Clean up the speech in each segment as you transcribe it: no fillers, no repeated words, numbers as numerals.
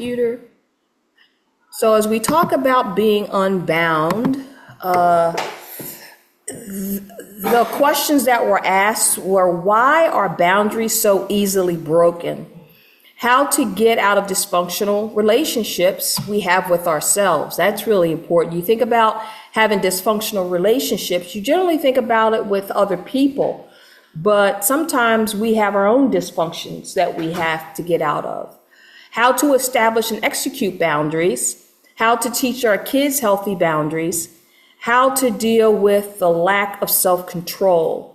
computer. So as we talk about being unbound, the questions that were asked were, why are boundaries so easily broken? How to get out of dysfunctional relationships we have with ourselves. That's really important. You think about having dysfunctional relationships, you generally think about it with other people, but sometimes we have our own dysfunctions that we have to get out of. How to establish and execute boundaries, how to teach our kids healthy boundaries, how to deal with the lack of self-control.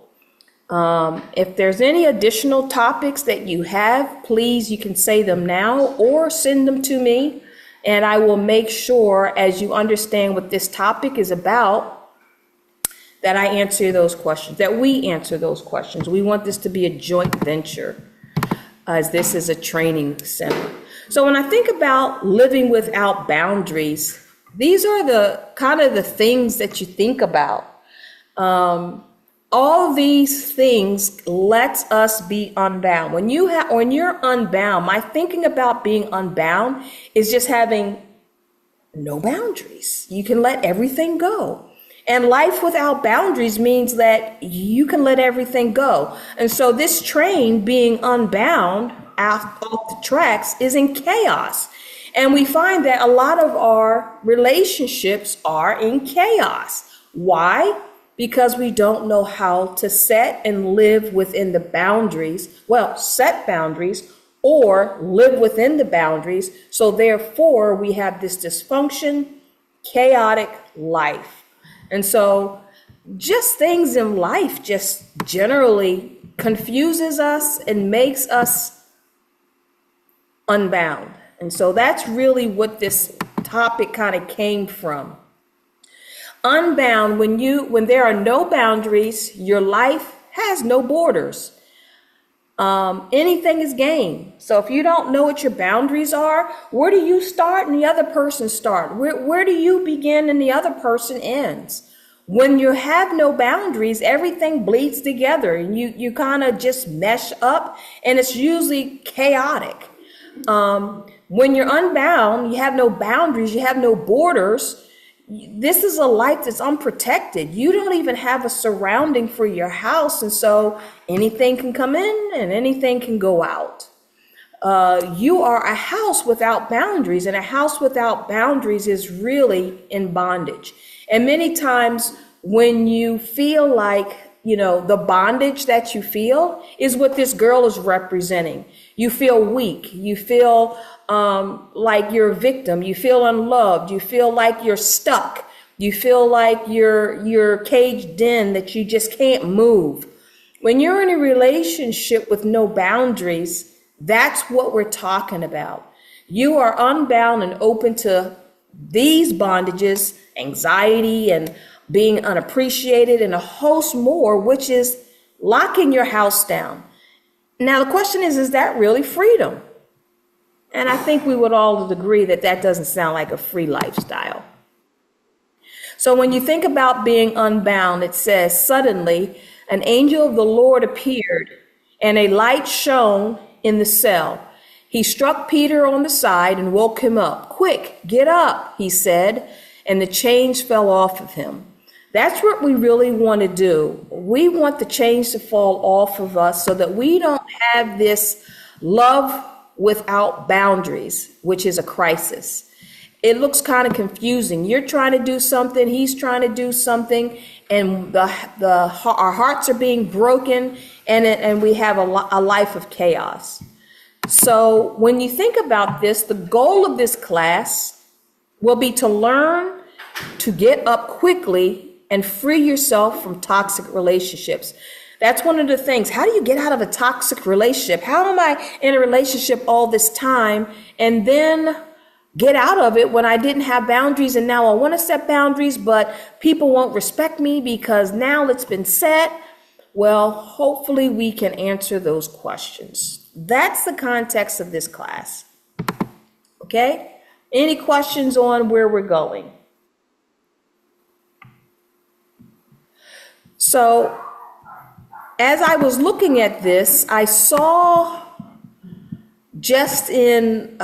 If there's any additional topics that you have, please, you can say them now or send them to me, and I will make sure, as you understand what this topic is about, that I answer those questions, that we answer those questions. We want this to be a joint venture, as this is a training center. So when I think about living without boundaries, these are the kind of the things that you think about. All these things lets us be unbound. When you're unbound, my thinking about being unbound is just having no boundaries. You can let everything go. And life without boundaries means that you can let everything go. And so this train being unbound off the tracks is in chaos. And we find that a lot of our relationships are in chaos. Why? Because we don't know how to set and live within the boundaries. Well, set boundaries or live within the boundaries. So therefore, we have this dysfunction, chaotic life. And so just things in life just generally confuses us and makes us unbound. And so that's really what this topic kind of came from. Unbound, when there are no boundaries, your life has no borders. Anything is game. So if you don't know what your boundaries are, where do you start and the other person start? Where do you begin and the other person ends? When you have no boundaries, everything bleeds together and you kind of just mesh up, and it's usually chaotic. When you're unbound, you have no boundaries, you have no borders. This is a life that's unprotected. You don't even have a surrounding for your house. And so anything can come in and anything can go out. You are a house without boundaries, and a house without boundaries is really in bondage. And many times when you feel like, the bondage that you feel is what this girl is representing. You feel weak. You feel like you're a victim. You feel unloved. You feel like you're stuck. You feel like you're caged in, that you just can't move. When you're in a relationship with no boundaries, that's what we're talking about. You are unbound and open to these bondages, anxiety and being unappreciated, and a host more, which is locking your house down. Now, the question is that really freedom? And I think we would all agree that that doesn't sound like a free lifestyle. So when you think about being unbound, it says, suddenly an angel of the Lord appeared, and a light shone in the cell. He struck Peter on the side and woke him up. Quick, get up, he said, and the chains fell off of him. That's what we really want to do. We want the chains to fall off of us so that we don't have this love without boundaries, which is a crisis. It looks kind of confusing. You're trying to do something, he's trying to do something, and our hearts are being broken, and we have a life of chaos. So when you think about this, the goal of this class will be to learn to get up quickly and free yourself from toxic relationships. That's one of the things. How do you get out of a toxic relationship? How am I in a relationship all this time and then get out of it when I didn't have boundaries, and now I want to set boundaries, but people won't respect me because now it's been set? Well, hopefully we can answer those questions. That's the context of this class. Okay? Any questions on where we're going? So, as I was looking at this, I saw just in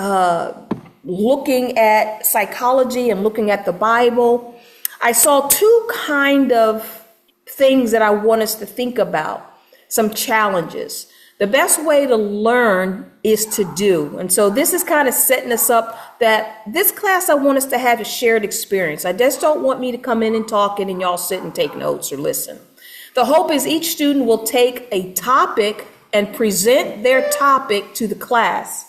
looking at psychology and looking at the Bible, I saw two kind of things that I want us to think about, some challenges. The best way to learn is to do. And so this is kind of setting us up that this class, I want us to have a shared experience. I just don't want me to come in and talk and y'all sit and take notes or listen. The hope is each student will take a topic and present their topic to the class.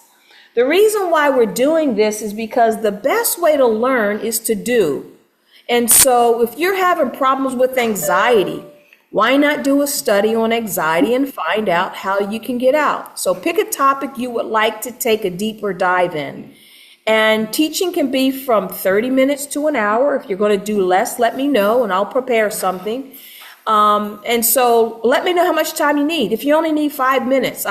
The reason why we're doing this is because the best way to learn is to do. And so if you're having problems with anxiety, why not do a study on anxiety and find out how you can get out? So pick a topic you would like to take a deeper dive in. And teaching can be from 30 minutes to an hour. If you're going to do less, let me know and I'll prepare something. And so let me know how much time you need. If you only need 5 minutes,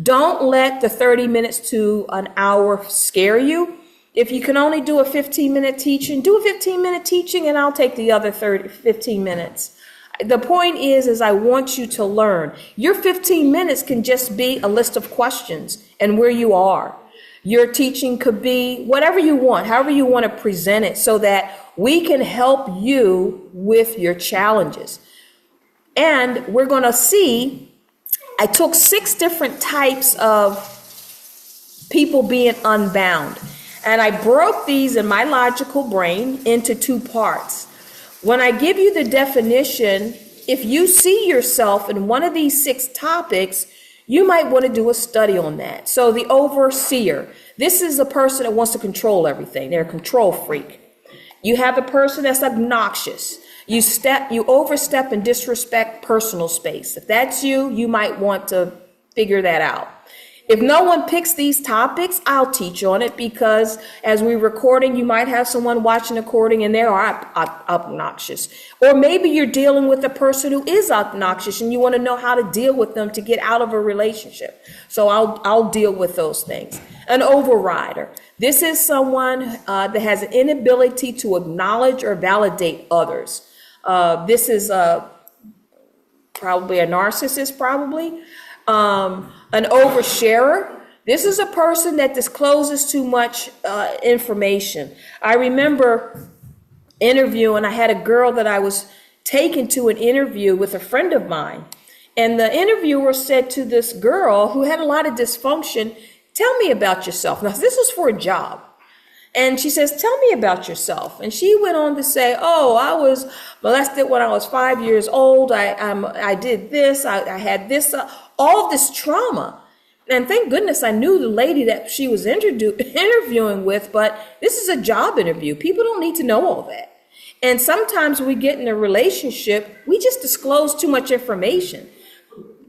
don't let the 30 minutes to an hour scare you. If you can only do a 15-minute teaching, do a 15-minute teaching and I'll take the other 15 minutes. The point is I want you to learn. Your 15 minutes can just be a list of questions and where you are. Your teaching could be whatever you want, however you want to present it so that we can help you with your challenges. And we're going to see, I took 6 different types of people being unbound. And I broke these in my logical brain into 2 parts. When I give you the definition, if you see yourself in one of these 6 topics, you might want to do a study on that. So the overseer, this is a person that wants to control everything. They're a control freak. You have a person that's obnoxious. You overstep and disrespect personal space. If that's you, you might want to figure that out. If no one picks these topics, I'll teach on it because as we're recording, you might have someone watching the recording and they are obnoxious. Or maybe you're dealing with a person who is obnoxious and you want to know how to deal with them to get out of a relationship. So I'll deal with those things. An overrider. This is someone that has an inability to acknowledge or validate others. This is probably a narcissist, an oversharer. This is a person that discloses too much information. I remember interviewing, I had a girl that I was taken to an interview with a friend of mine. And the interviewer said to this girl who had a lot of dysfunction, "Tell me about yourself." Now, this was for a job. And she says, "Tell me about yourself." And she went on to say, "Oh, I was molested when I was 5 years old. I did this. I had this, all this trauma." And thank goodness I knew the lady that she was interviewing with, but this is a job interview. People don't need to know all that. And sometimes when we get in a relationship, we just disclose too much information.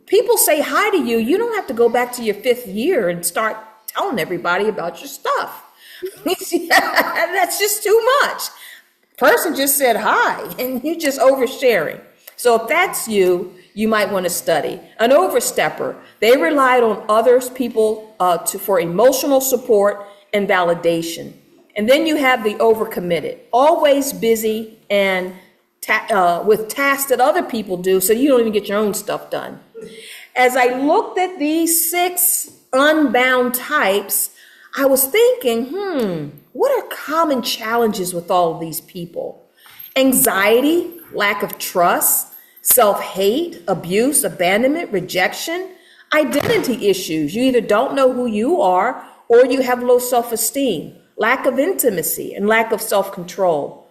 People say hi to you. You don't have to go back to your 5th year and start telling everybody about your stuff. That's just too much. Person just said hi and you're just oversharing. So if that's you, you might want to study. An overstepper, they relied on others, people for emotional support and validation. And then you have the overcommitted, always busy and with tasks that other people do, so you don't even get your own stuff done. As I looked at these 6 unbound types, I was thinking, what are common challenges with all of these people? Anxiety, lack of trust, self-hate, abuse, abandonment, rejection, identity issues. You either don't know who you are or you have low self-esteem, lack of intimacy, and lack of self-control.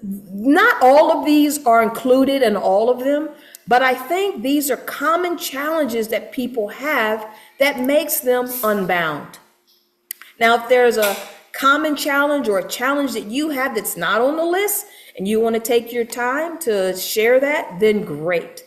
Not all of these are included in all of them, but I think these are common challenges that people have that makes them unbound. Now, if there's a common challenge or a challenge that you have that's not on the list and you want to take your time to share that, then great.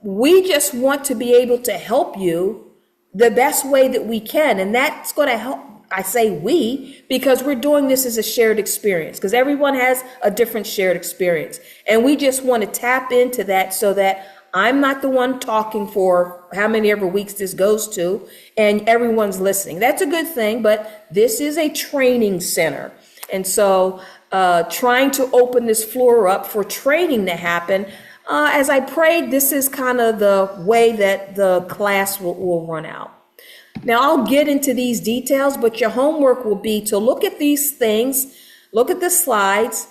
We just want to be able to help you the best way that we can. And that's going to help. I say we, because we're doing this as a shared experience, because everyone has a different shared experience. And we just want to tap into that so that I'm not the one talking for how many ever weeks this goes to, and everyone's listening. That's a good thing, but this is a training center. And so trying to open this floor up for training to happen, as I prayed, this is kind of the way that the class will run out. Now, I'll get into these details, but your homework will be to look at these things, look at the slides,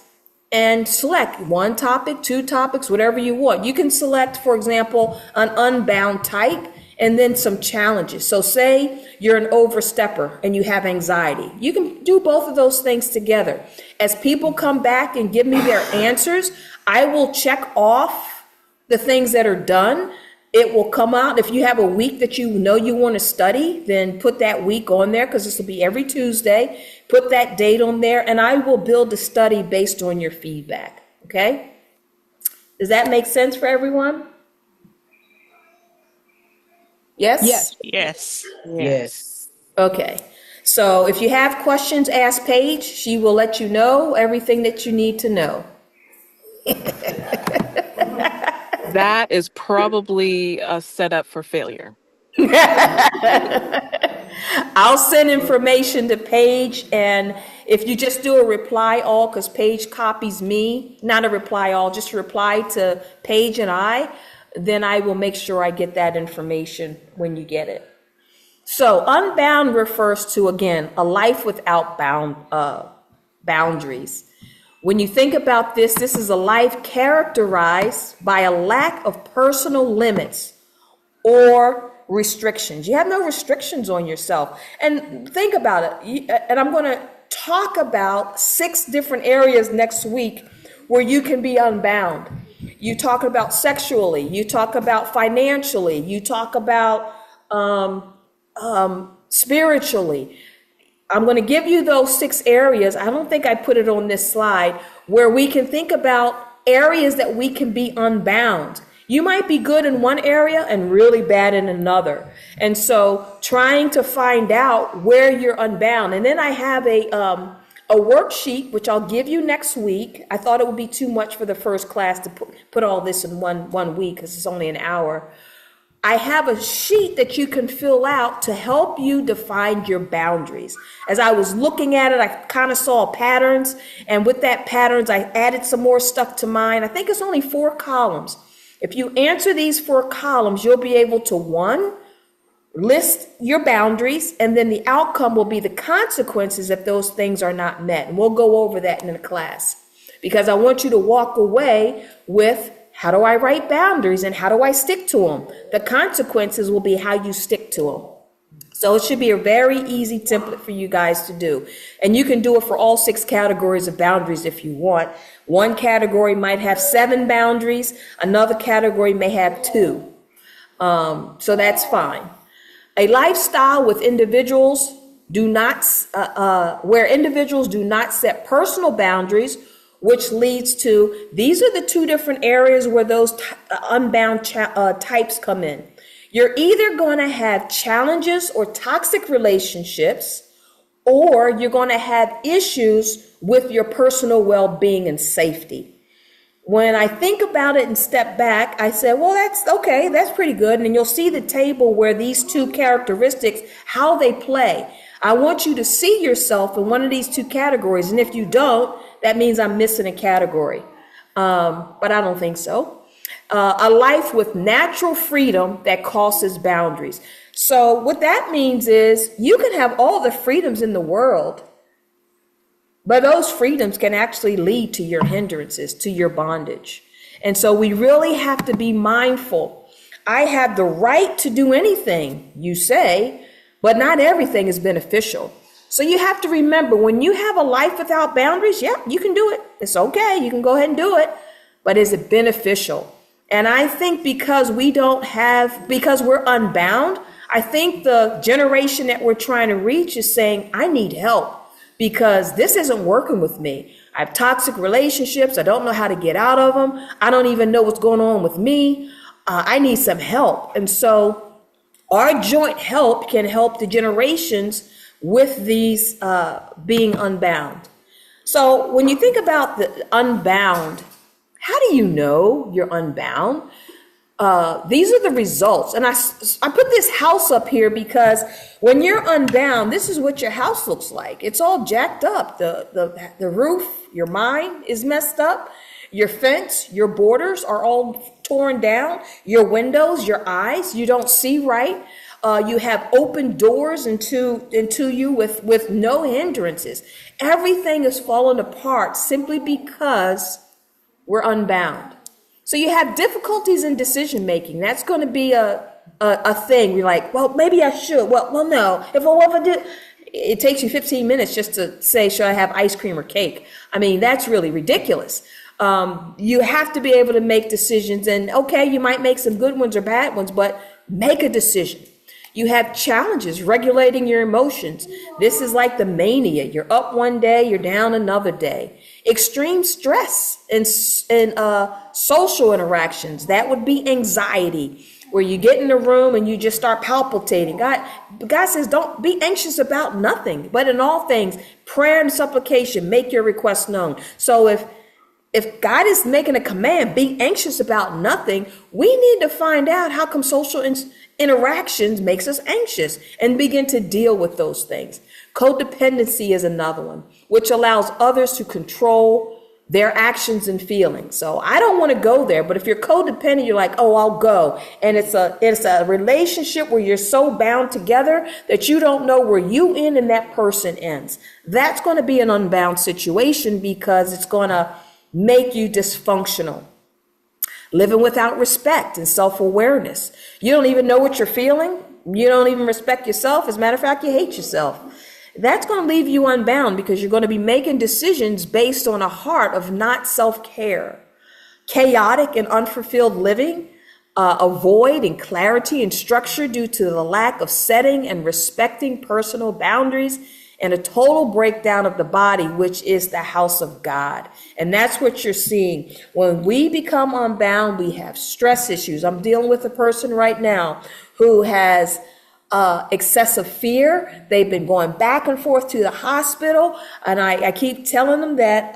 and select one topic, two topics, whatever you want. You can select, for example, an unbound type and then some challenges. So say you're an overstepper and you have anxiety. You can do both of those things together. As people come back and give me their answers, I will check off the things that are done. It will come out. If you have a week that you know you want to study, then put that week on there, because this will be every Tuesday. Put that date on there, and I will build a study based on your feedback. Okay? Does that make sense for everyone? Yes? Yes. Yes. Yes. Okay. So if you have questions, ask Paige. She will let you know everything that you need to know. That is probably a setup for failure. I'll send information to Paige, and if you just do a reply all, because Paige copies me, not a reply all, just a reply to Paige and I, then I will make sure I get that information when you get it. So unbound refers to, again, a life without boundaries. When you think about this, this is a life characterized by a lack of personal limits or restrictions. You have no restrictions on yourself. And think about it. And I'm going to talk about 6 different areas next week where you can be unbound. You talk about sexually, you talk about financially, you talk about spiritually. I'm going to give you those 6 areas. I don't think I put it on this slide, where we can think about areas that we can be unbound. You might be good in one area and really bad in another. And so trying to find out where you're unbound. And then I have a worksheet, which I'll give you next week. I thought it would be too much for the first class to put all this in one week, because it's only an hour. I have a sheet that you can fill out to help you define your boundaries. As I was looking at it, I kind of saw patterns, and with that patterns, I added some more stuff to mine. I think it's only 4 columns. If you answer these 4 columns, you'll be able to, 1, list your boundaries, and then the outcome will be the consequences if those things are not met. And we'll go over that in the class, because I want you to walk away with, how do I write boundaries and how do I stick to them? The consequences will be how you stick to them. So it should be a very easy template for you guys to do. And you can do it for all 6 categories of boundaries if you want. One category might have 7 boundaries. Another category may have 2. So that's fine. A lifestyle with individuals where individuals do not set personal boundaries, which leads to, these are the 2 different areas where those unbound types come in. You're either going to have challenges or toxic relationships, or you're going to have issues with your personal well-being and safety. When I think about it and step back, I said, well, that's okay. That's pretty good. And you'll see the table where these 2 characteristics, how they play. I want you to see yourself in one of these 2 categories. And if you don't, that means I'm missing a category. But I don't think so. A life with natural freedom that crosses boundaries. So what that means is you can have all the freedoms in the world, but those freedoms can actually lead to your hindrances, to your bondage. And so we really have to be mindful. I have the right to do anything you say, but not everything is beneficial. So you have to remember, when you have a life without boundaries, yeah, you can do it. It's okay. You can go ahead and do it. But is it beneficial? And I think because we're unbound, I think the generation that we're trying to reach is saying, I need help because this isn't working with me. I have toxic relationships. I don't know how to get out of them. I don't even know what's going on with me. I need some help. And so our joint help can help the generations with these being unbound. So when you think about the unbound, how do you know you're unbound? These are the results. And I put this house up here because when you're unbound, this is what your house looks like. It's all jacked up. The roof, your mind is messed up. Your fence, your borders are all torn down. Your windows, your eyes, you don't see right. You have open doors into you with no hindrances. Everything is falling apart simply because we're unbound. So you have difficulties in decision making. That's going to be a thing. You're like, well, maybe I should. Well, no. If I did, it takes you 15 minutes just to say, should I have ice cream or cake? I mean, that's really ridiculous. You have to be able to make decisions, and okay, you might make some good ones or bad ones, but make a decision. You have challenges regulating your emotions. This is like the mania. You're up one day, you're down another day. Extreme stress and social interactions. That would be anxiety, where you get in the room and you just start palpitating. God says, don't be anxious about nothing, but in all things, prayer and supplication, make your requests known. So if God is making a command, be anxious about nothing, we need to find out how come social interactions makes us anxious and begin to deal with those things. Codependency is another one, which allows others to control their actions and feelings. So I don't want to go there, but if you're codependent, you're like, oh, I'll go. And it's a relationship where you're so bound together that you don't know where you end and that person ends. That's going to be an unbound situation because it's going to make you dysfunctional. Living without respect and self-awareness. You don't even know what you're feeling. You don't even respect yourself. As a matter of fact, you hate yourself. That's going to leave you unbound because you're going to be making decisions based on a heart of not self-care. Chaotic and unfulfilled living, a void in clarity and structure due to the lack of setting and respecting personal boundaries, and a total breakdown of the body, which is the house of God. And that's what you're seeing. When we become unbound, we have stress issues. I'm dealing with a person right now who has excessive fear. They've been going back and forth to the hospital. And I keep telling them that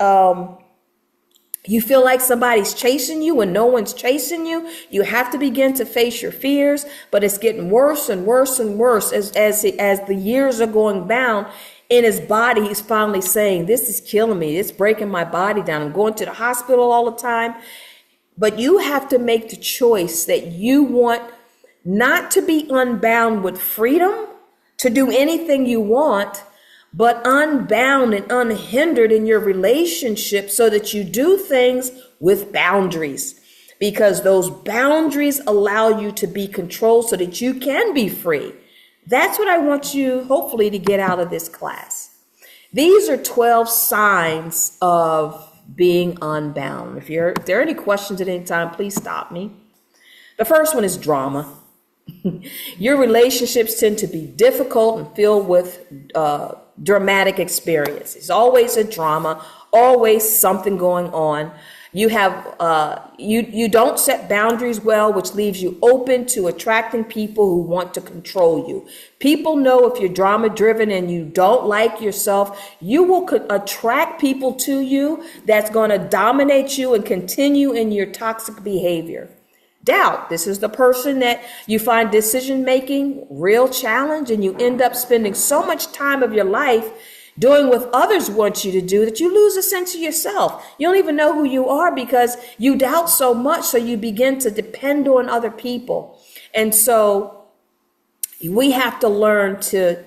you feel like somebody's chasing you when no one's chasing you. You have to begin to face your fears, but it's getting worse and worse and worse as the years are going down. In his body, he's finally saying, this is killing me. It's breaking my body down. I'm going to the hospital all the time. But you have to make the choice that you want not to be unbound with freedom to do anything you want, but unbound and unhindered in your relationship so that you do things with boundaries, because those boundaries allow you to be controlled so that you can be free. That's what I want you, hopefully, to get out of this class. These are 12 signs of being unbound. If there are any questions at any time, please stop me. The first one is drama. Your relationships tend to be difficult and filled with dramatic experiences. Always a drama, always something going on. You have you don't set boundaries well, which leaves you open to attracting people who want to control you. People know if you're drama driven and you don't like yourself, you will attract people to you that's going to dominate you and continue in your toxic behavior. Doubt. This is the person that you find decision making real challenge, and you end up spending so much time of your life doing what others want you to do that you lose a sense of yourself. You don't even know who you are because you doubt so much, so you begin to depend on other people. And so we have to learn to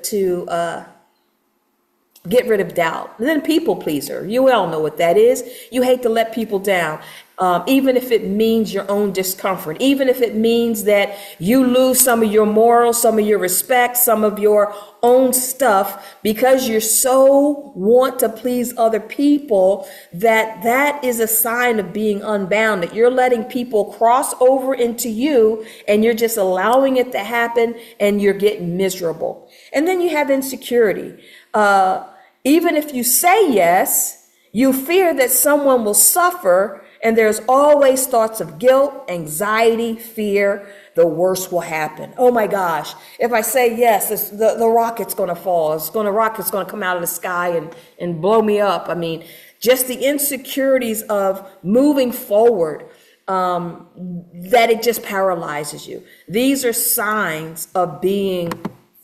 get rid of doubt. And then people pleaser. You all know what that is. You hate to let people down. Even if it means your own discomfort, even if it means that you lose some of your morals, some of your respect, some of your own stuff, because you so want to please other people, that is a sign of being unbound, that you're letting people cross over into you and you're just allowing it to happen and you're getting miserable. And then you have insecurity. Even if you say yes, you fear that someone will suffer. And there's always thoughts of guilt, anxiety, fear. The worst will happen. Oh my gosh. If I say yes, the rocket's going to fall. Rocket's going to come out of the sky and blow me up. I mean, just the insecurities of moving forward, that it just paralyzes you. These are signs of being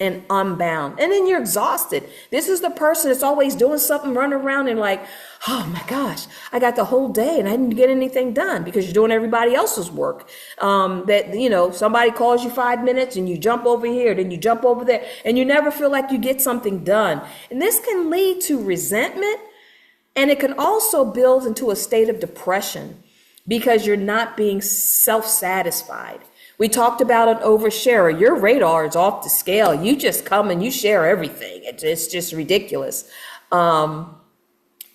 and unbound. And then you're exhausted. This is the person that's always doing something, running around and like, oh my gosh, I got the whole day and I didn't get anything done because you're doing everybody else's work. Somebody calls you 5 minutes and you jump over here, then you jump over there, and you never feel like you get something done. And this can lead to resentment, and it can also build into a state of depression because you're not being self-satisfied. We talked about an oversharer. Your radar is off the scale. You just come and you share everything. It's just ridiculous.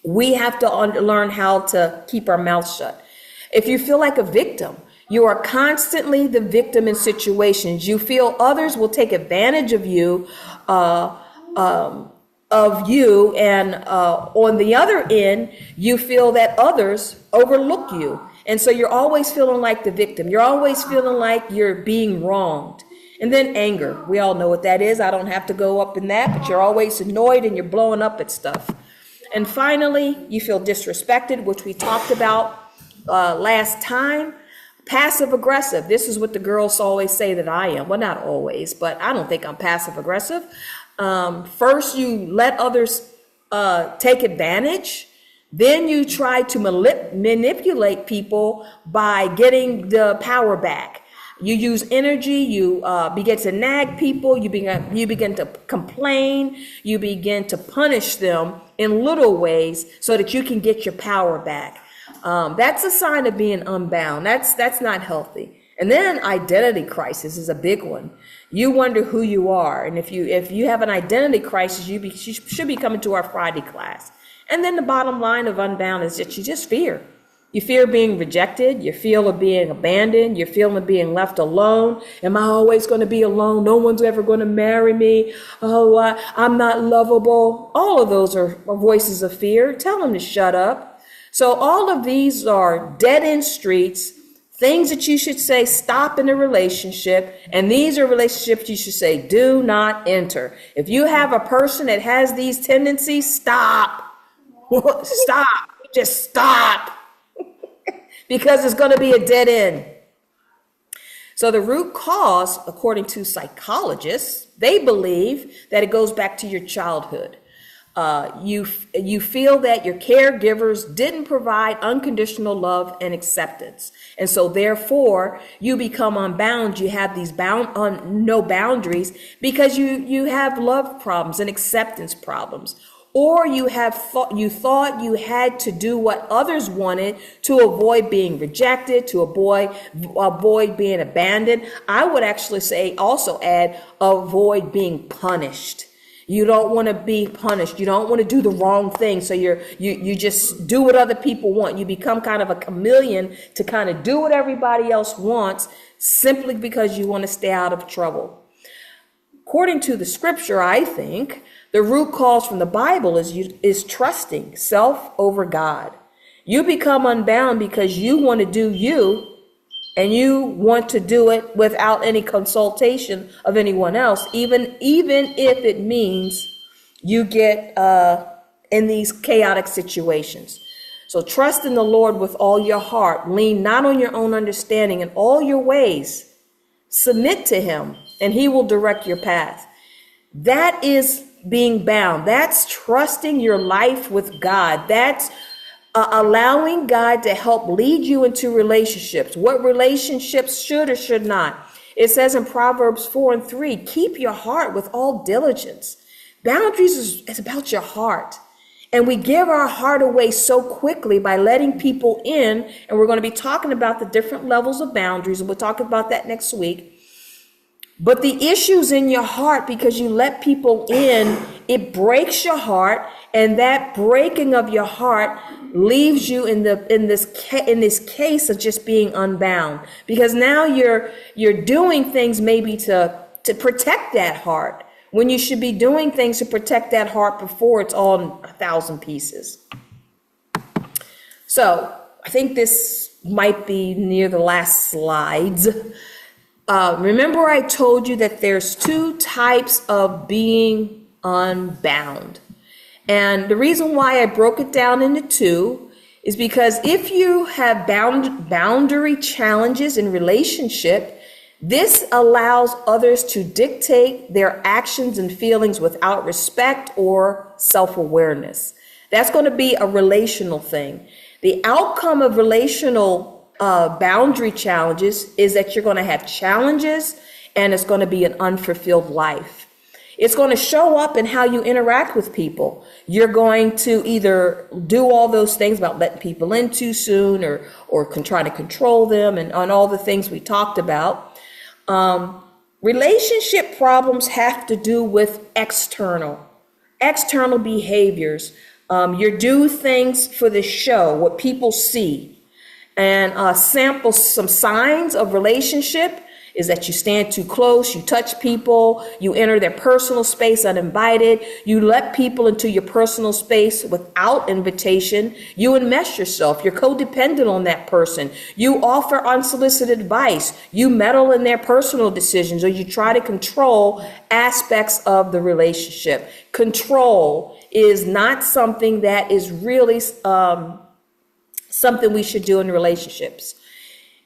We have to learn how to keep our mouth shut. If you feel like a victim, you are constantly the victim in situations. You feel others will take advantage of you, and on the other end, you feel that others overlook you. And so you're always feeling like the victim. You're always feeling like you're being wronged. And then anger. We all know what that is. I don't have to go up in that, but you're always annoyed and you're blowing up at stuff. And finally, you feel disrespected, which we talked about last time. Passive aggressive. This is what the girls always say that I am. Well, not always, but I don't think I'm passive aggressive. First, you let others take advantage. Then you try to manipulate people by getting the power back. You use energy, you begin to nag people, you begin to complain, you begin to punish them in little ways so that you can get your power back. That's a sign of being unbound. That's not healthy. And then identity crisis is a big one. You wonder who you are. And if you have an identity crisis, you should be coming to our Friday class. And then the bottom line of Unbound is that you just fear. You fear being rejected. You feel of being abandoned. You feel of being left alone. Am I always going to be alone? No one's ever going to marry me. Oh, I'm not lovable. All of those are voices of fear. Tell them to shut up. So all of these are dead-end streets, things that you should say stop in a relationship. And these are relationships you should say do not enter. If you have a person that has these tendencies, stop. Stop. Just stop. Because it's going to be a dead end. So the root cause, according to psychologists, they believe that it goes back to your childhood. You feel that your caregivers didn't provide unconditional love and acceptance. And so therefore you become unbound. You have these no boundaries because you have love problems and acceptance problems. Or you thought you had to do what others wanted to avoid being rejected, to avoid being abandoned. I would actually also add, avoid being punished. You don't want to be punished. You don't want to do the wrong thing. So you just do what other people want. You become kind of a chameleon to kind of do what everybody else wants simply because you want to stay out of trouble. According to the scripture, I think the root cause from the Bible is trusting self over God. You become unbound because you want to do you, and you want to do it without any consultation of anyone else, even if it means you get in these chaotic situations. So trust in the Lord with all your heart. Lean not on your own understanding. In all your ways, submit to him, and he will direct your path. That is being bound. That's trusting your life with God. That's allowing God to help lead you into relationships. What relationships should or should not. It says in Proverbs 4:3, keep your heart with all diligence. Boundaries is about your heart. And we give our heart away so quickly by letting people in. And we're going to be talking about the different levels of boundaries. And we'll talk about that next week. But the issues in your heart, because you let people in, it breaks your heart, and that breaking of your heart leaves you in this case of just being unbound. Because now you're doing things maybe to protect that heart, when you should be doing things to protect that heart before it's all in 1,000 pieces. So I think this might be near the last slides. Remember I told you that there's two types of being unbound. And the reason why I broke it down into two is because if you have boundary challenges in relationship, This allows others to dictate their actions and feelings without respect or self-awareness. That's going to be a relational thing. The outcome of relational boundary challenges is that you're going to have challenges and it's going to be an unfulfilled life. It's going to show up in how you interact with people. You're going to either do all those things about letting people in too soon or trying to control them and on all the things we talked about. Relationship problems have to do with external behaviors. You do things for the show, what people see. And sample some signs of relationship is that you stand too close, you touch people, you enter their personal space uninvited, you let people into your personal space without invitation, you enmesh yourself, you're codependent on that person, you offer unsolicited advice, you meddle in their personal decisions, or you try to control aspects of the relationship. Control is not something that is really something we should do in relationships.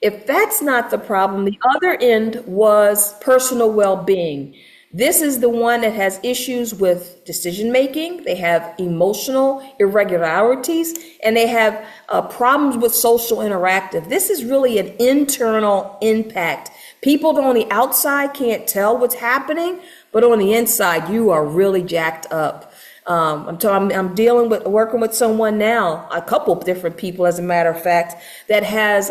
If that's not the problem, the other end was personal well-being. This is the one that has issues with decision making. They have emotional irregularities, and they have problems with social interactive. This is really an internal impact. People on the outside can't tell what's happening, but on the inside, you are really jacked up. I'm working with someone now, a couple of different people, as a matter of fact, that has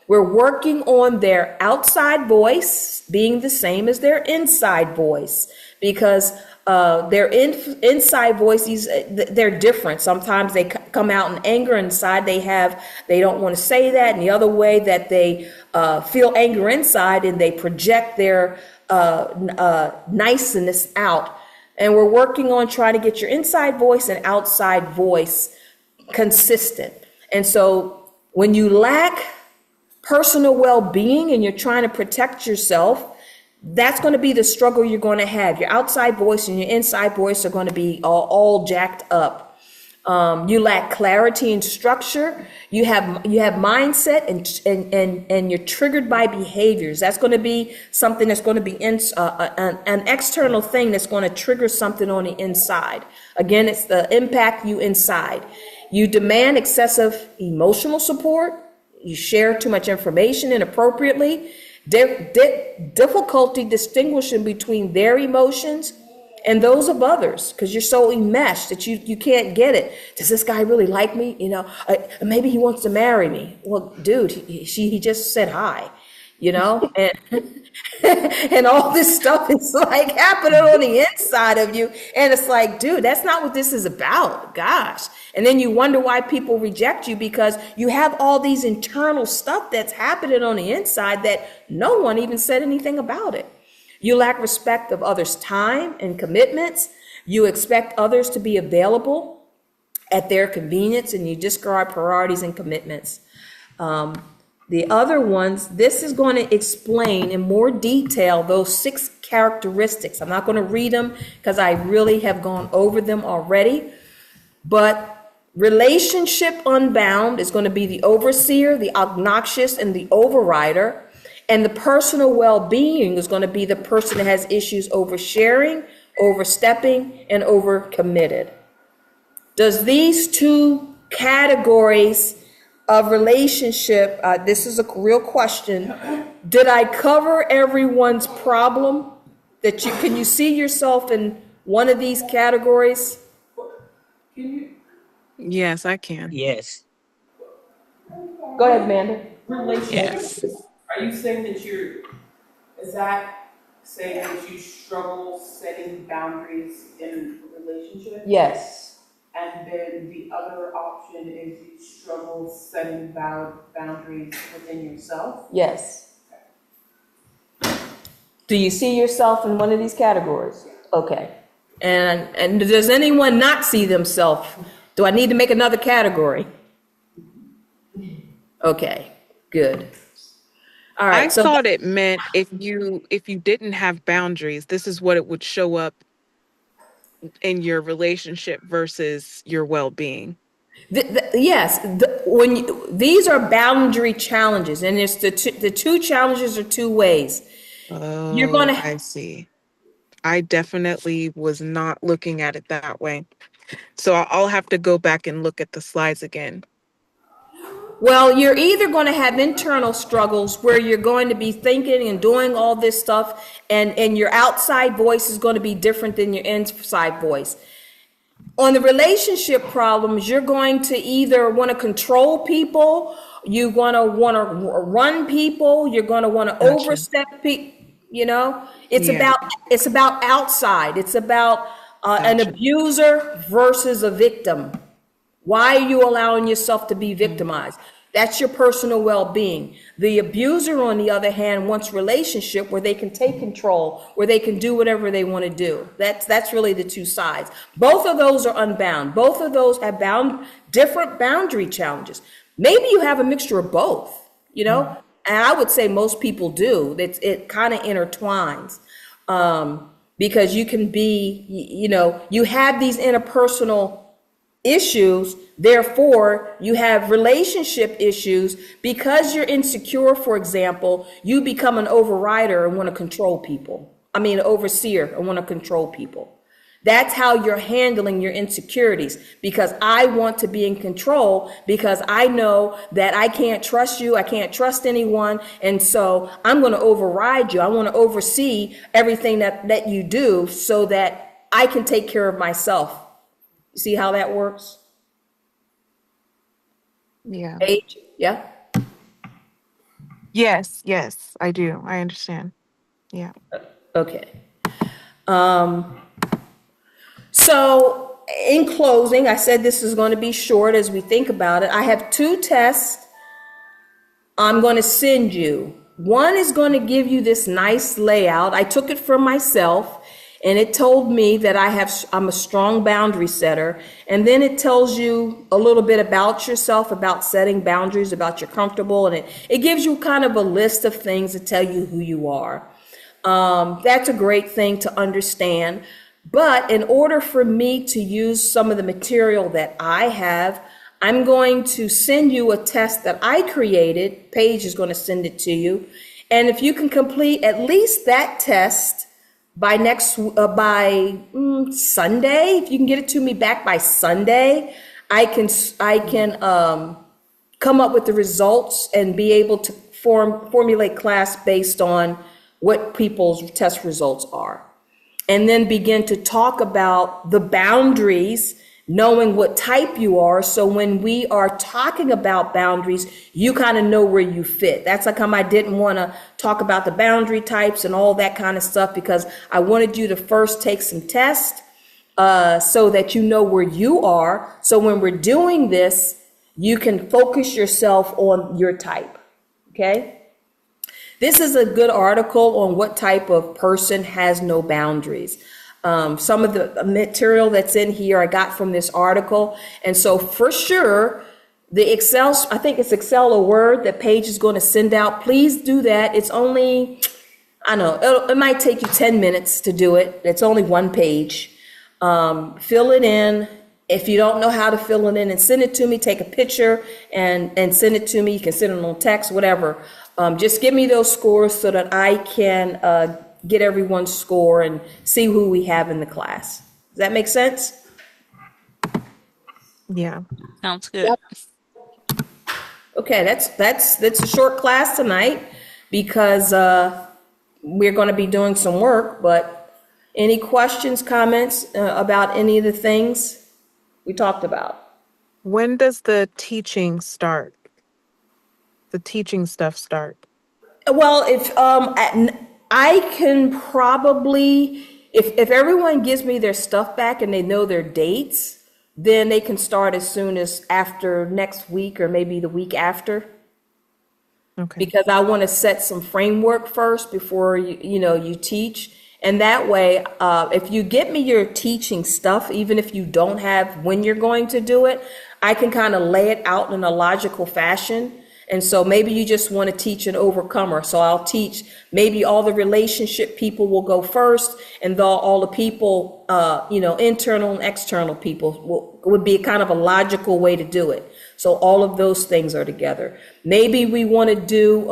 we're working on their outside voice being the same as their inside voice, because their inside voices, they're different. Sometimes they come out in anger, inside they don't want to say that, and the other way that they feel anger inside and they project their niceness out. And we're working on trying to get your inside voice and outside voice consistent. And so when you lack personal well-being and you're trying to protect yourself, that's going to be the struggle you're going to have. Your outside voice and your inside voice are going to be all jacked up. You lack clarity and structure. You have mindset and you're triggered by behaviors. That's going to be something that's going to be an external thing that's going to trigger something on the inside. Again, it's the impact you inside. You demand excessive emotional support. You share too much information inappropriately, difficulty distinguishing between their emotions and those of others, because you're so enmeshed that you can't get it. Does this guy really like me? Maybe he wants to marry me. Well, dude, he just said hi, and and all this stuff is like happening on the inside of you. And it's like, dude, that's not what this is about. Gosh. And then you wonder why people reject you, because you have all these internal stuff that's happening on the inside that no one even said anything about it. You lack respect of others' time and commitments. You expect others to be available at their convenience, and you discard priorities and commitments. The other ones, this is going to explain in more detail those 6 characteristics. I'm not going to read them because I really have gone over them already. But relationship unbound is going to be the overseer, the obnoxious, and the overrider. And the personal well-being is going to be the person that has issues oversharing, overstepping, and overcommitted. Does these 2 categories of relationship, this is a real question. Did I cover everyone's problem? Can you see yourself in one of these categories? Yes, I can. Yes. Go ahead, Amanda. Yes. Relationship. Are you saying is that saying that you struggle setting boundaries in a relationship? Yes. And then the other option is you struggle setting boundaries within yourself? Yes. Do you see yourself in one of these categories? Okay. And does anyone not see themselves? Do I need to make another category? Okay, good. All right. I thought it meant if you didn't have boundaries, this is what it would show up in your relationship versus your well-being. Yes, these are boundary challenges, and it's the two challenges are two ways. You're going Oh, to I see. I definitely was not looking at it that way. So I'll have to go back and look at the slides again. Well, you're either going to have internal struggles where you're going to be thinking and doing all this stuff, and your outside voice is going to be different than your inside voice. On the relationship problems, you're going to either want to control people, you're going to want to run people, you're going to want to Gotcha. overstep people. You know, Yeah, it's about outside. It's about an gotcha. abuser versus a victim. Why are you allowing yourself to be victimized? That's your personal well-being. The abuser, on the other hand, wants relationship where they can take control, where they can do whatever they want to do. That's really the two sides. Both of those are unbound. Both of those have different boundary challenges. Maybe you have a mixture of both, you know? And I would say most people do. It kind of intertwines. Because you can be, you have these interpersonal issues, therefore you have relationship issues. Because you're insecure, for example, you become an overrider and want to control people. I mean, an overseer and want to control people. That's how you're handling your insecurities, because I want to be in control, because I know that I can't trust you, I can't trust anyone, and so I'm going to override you. I want to oversee everything that you do so that I can take care of myself. You see how that works? Yeah. Paige? Yeah? Yes, yes, I do. I understand. Yeah. Okay. So in closing, I said this is going to be short as we think about it. I have two tests I'm going to send you. One is going to give you this nice layout. I took it from myself, and it told me that I'm a strong boundary setter. And then it tells you a little bit about yourself, about setting boundaries, about you're comfortable, and it gives you kind of a list of things to tell you who you are. That's a great thing to understand. But in order for me to use some of the material that I have, I'm going to send you a test that I created. Paige is going to send it to you. And if you can complete at least that test by Sunday, if you can get it to me back by Sunday, I can come up with the results and be able to formulate class based on what people's test results are. And then begin to talk about the boundaries, knowing what type you are. So when we are talking about boundaries, you kind of know where you fit. That's like how I didn't want to talk about the boundary types and all that kind of stuff, because I wanted you to first take some tests so that you know where you are. So when we're doing this, you can focus yourself on your type. Okay? This is a good article on what type of person has no boundaries. Some of the material that's in here I got from this article. And so for sure, the Excel, I think it's Excel or Word that Paige is going to send out. Please do that. It's only, I don't know, it might take you 10 minutes to do it. It's only one page. Fill it in. If you don't know how to fill it in, and send it to me, take a picture and send it to me. You can send it on text, whatever. Just give me those scores so that I can get everyone's score and see who we have in the class. Does that make sense? Yeah. Sounds good. Okay, that's a short class tonight because we're going to be doing some work. But any questions, comments about any of the things we talked about? When does the teaching start? The teaching stuff start? Well, if I can probably, if everyone gives me their stuff back and they know their dates, then they can start as soon as after next week or maybe the week after. Okay. Because I want to set some framework first before you teach. And that way, if you get me your teaching stuff, even if you don't have when you're going to do it, I can kind of lay it out in a logical fashion. And so maybe you just want to teach an overcomer. So I'll teach, maybe all the relationship people will go first, and all the people, internal and external people would be kind of a logical way to do it. So all of those things are together. Maybe we want to do,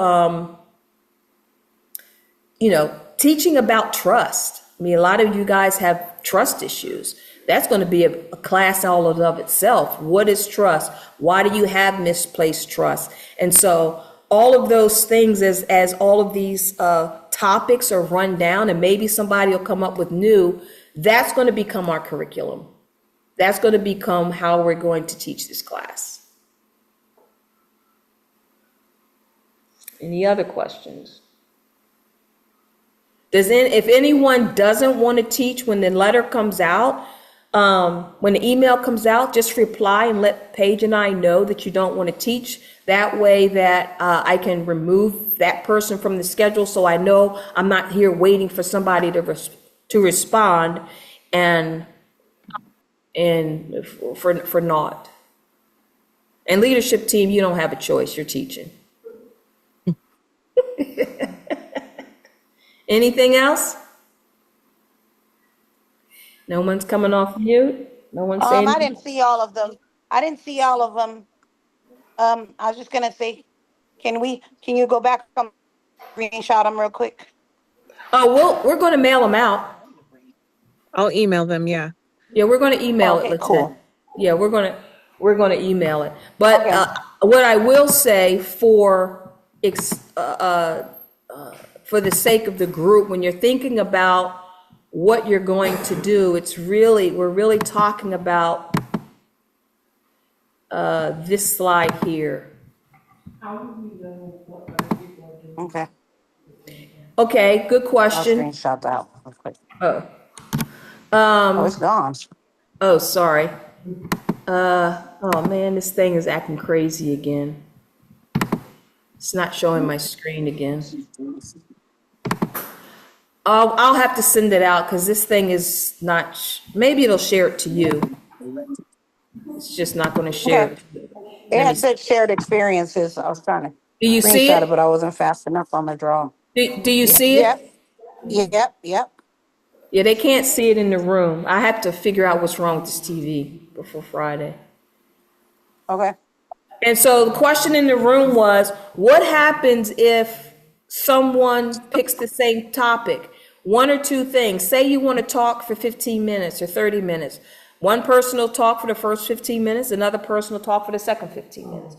teaching about trust. I mean, a lot of you guys have trust issues. That's going to be a class all of itself. What is trust? Why do you have misplaced trust? And so all of those things, as all of these topics are run down, and maybe somebody will come up with new, that's going to become our curriculum. That's going to become how we're going to teach this class. Any other questions? If anyone doesn't want to teach when the letter comes out, when the email comes out, just reply and let Paige and I know that you don't want to teach. That way that I can remove that person from the schedule, so I know I'm not here waiting for somebody to respond and for naught. And leadership team, you don't have a choice. You're teaching. Anything else? No one's coming off mute? No one's saying? I didn't see all of them. I didn't see all of them. I was just gonna say, can you go back and screenshot them real quick? Oh, we're going to mail them out. I'll email them. Yeah. Yeah, we're going to email it. Okay, cool. Yeah, we're going to email it. But Okay. what I will say for the sake of the group, when you're thinking about what you're going to do, we're really talking about this slide here. How do we know what other people are doing? Okay. Okay, good I'll question. screenshot that real quick. Oh, Oh, it's gone. oh, sorry. Oh man, this thing is acting crazy again. It's not showing my screen again. I'll have to send it out because this thing is not, maybe it'll share it to you. It's just not going to share Okay. it. It had said shared experiences. I was trying to Do you see screenshot it, it? but I wasn't fast enough on the draw. Do you see Yep. it? Yep. Yeah, they can't see it in the room. I have to figure out what's wrong with this TV before Friday. Okay. And so the question in the room was, what happens if someone picks the same topic? One or two things. Say you want to talk for 15 minutes or 30 minutes. One person will talk for the first 15 minutes, another person will talk for the second 15 minutes.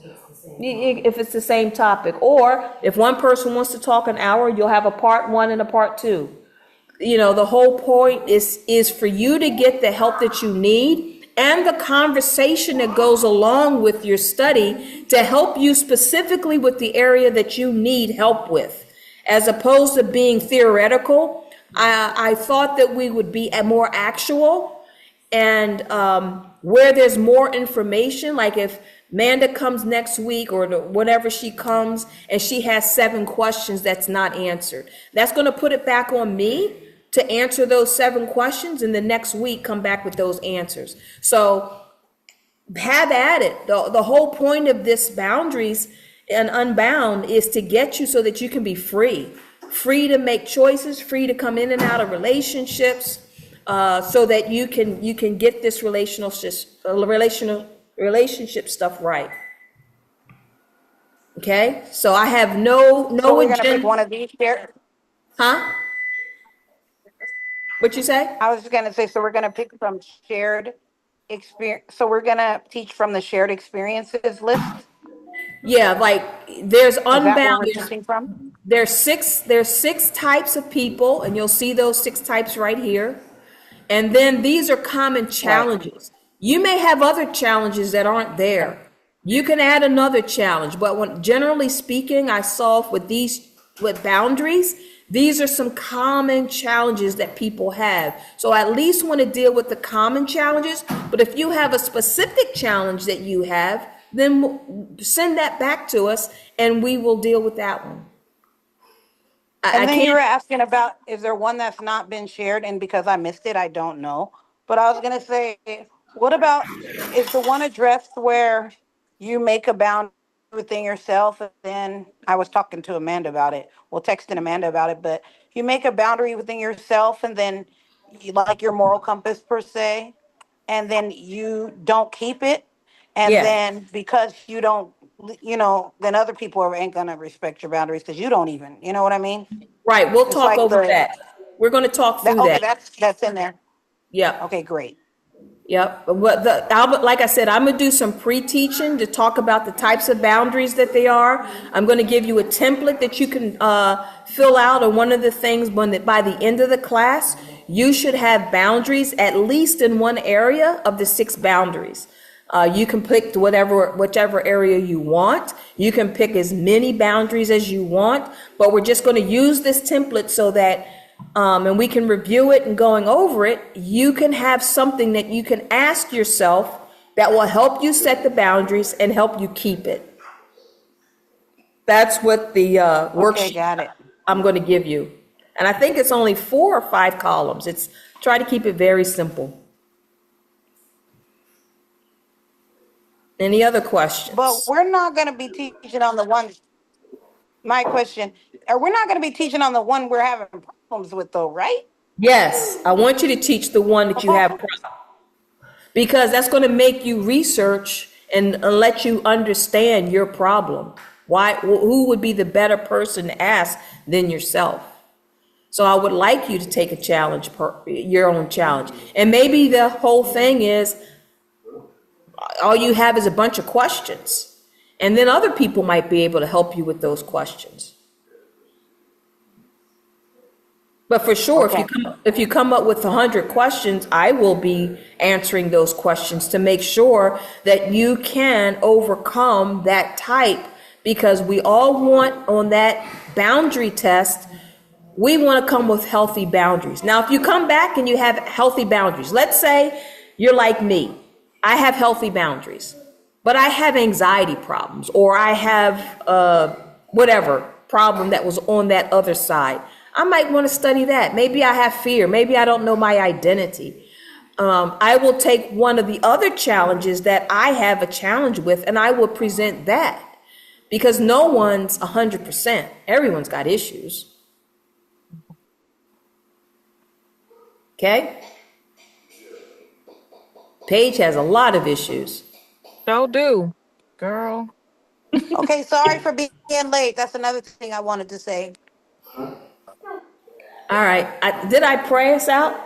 If it's the same topic. Or if one person wants to talk an hour, you'll have a part one and a part two. The whole point is for you to get the help that you need and the conversation that goes along with your study to help you specifically with the area that you need help with. As opposed to being theoretical, I thought that we would be more actual, and where there's more information, like if Amanda comes next week or whenever she comes and she has 7 questions that's not answered, that's going to put it back on me to answer those 7 questions, and the next week come back with those answers. So have at it. The whole point of this boundaries and Unbound is to get you so that you can be free to make choices, free to come in and out of relationships, so that you can get this relationship stuff right. Okay, so I have no So we're gonna pick agenda. one of these shared. Huh? What you say? I was just gonna say, so we're gonna pick from shared experience. So we're gonna teach from the shared experiences list. Yeah, like there's Is that where Unbound. we're teaching from? There's 6 types of people, and you'll see those 6 types right here. And then these are common challenges. You may have other challenges that aren't there. You can add another challenge, but generally speaking, I saw with boundaries, these are some common challenges that people have. So I at least want to deal with the common challenges, but if you have a specific challenge that you have, then send that back to us and we will deal with that one. And I then you were can't, asking about, is there one that's not been shared? And because I missed it, I don't know. But I was gonna say, what about, is the one addressed where you make a boundary within yourself, and then I was talking to Amanda about it. Well, texting Amanda about it, but you make a boundary within yourself, and then you like your moral compass per se, and then you don't keep it, and Yeah, then because you don't, then other people ain't gonna respect your boundaries because you don't even, you know what I mean? right. We'll It's talk like over the that. We're going to talk that. through Okay, that. that's in there. Yep. Okay, great. Yep. But like I said, I'm gonna do some pre-teaching to talk about the types of boundaries that they are. I'm gonna give you a template that you can fill out, and one of the things by the end of the class, you should have boundaries at least in one area of the 6 boundaries. You can pick whichever area you want. You can pick as many boundaries as you want, but we're just going to use this template so that and we can review it, and going over it, you can have something that you can ask yourself that will help you set the boundaries and help you keep it. That's what the Okay, worksheet got it. I'm going to give you. And I think it's only 4 or 5 columns. It's try to keep it very simple. Any other But questions? we're not gonna be teaching on the ones. My question: we're not gonna be teaching on the one we're having problems with, though, right? Yes, I want you to teach the one that you have, because that's going to make you research and let you understand your problem. Why? Who would be the better person to ask than yourself? So I would like you to take a challenge, your own challenge. And maybe the whole thing is all you have is a bunch of questions. And then other people might be able to help you with those questions. But for sure, Okay. if you come up with 100 questions, I will be answering those questions to make sure that you can overcome that type, because we all want on that boundary test, we want to come with healthy boundaries. Now, if you come back and you have healthy boundaries, let's say you're like me, I have healthy boundaries, but I have anxiety problems, or I have whatever problem that was on that other side. I might want to study that. Maybe I have fear. Maybe I don't know my identity. I will take one of the other challenges that I have a challenge with, and I will present that, because no one's 100%. Everyone's got issues. Okay? Paige has a lot of issues. So do, girl. Okay, sorry for being late. That's another thing I wanted to say. All right. Did I pray us out?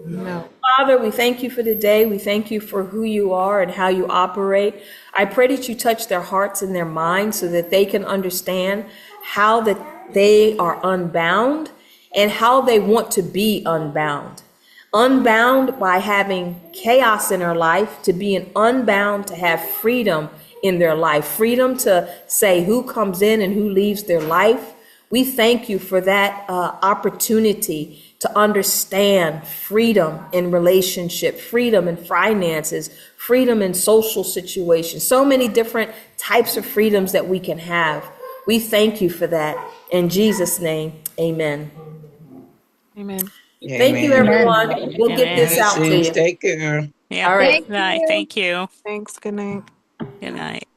No. Father, we thank you for the day. We thank you for who you are and how you operate. I pray that you touch their hearts and their minds so that they can understand how that they are unbound and how they want to be unbound. Unbound by having chaos in their life, to being unbound to have freedom in their life, freedom to say who comes in and who leaves their life. We thank you for that opportunity to understand freedom in relationship, freedom in finances, freedom in social situations, so many different types of freedoms that we can have. We thank you for that. In Jesus' name, amen. Amen. Thank you, Amen. everyone. We'll get Amen. this out to Blessings. you. Take care. Yep. All right. Night. Thank you. Thanks. Good night. Good night.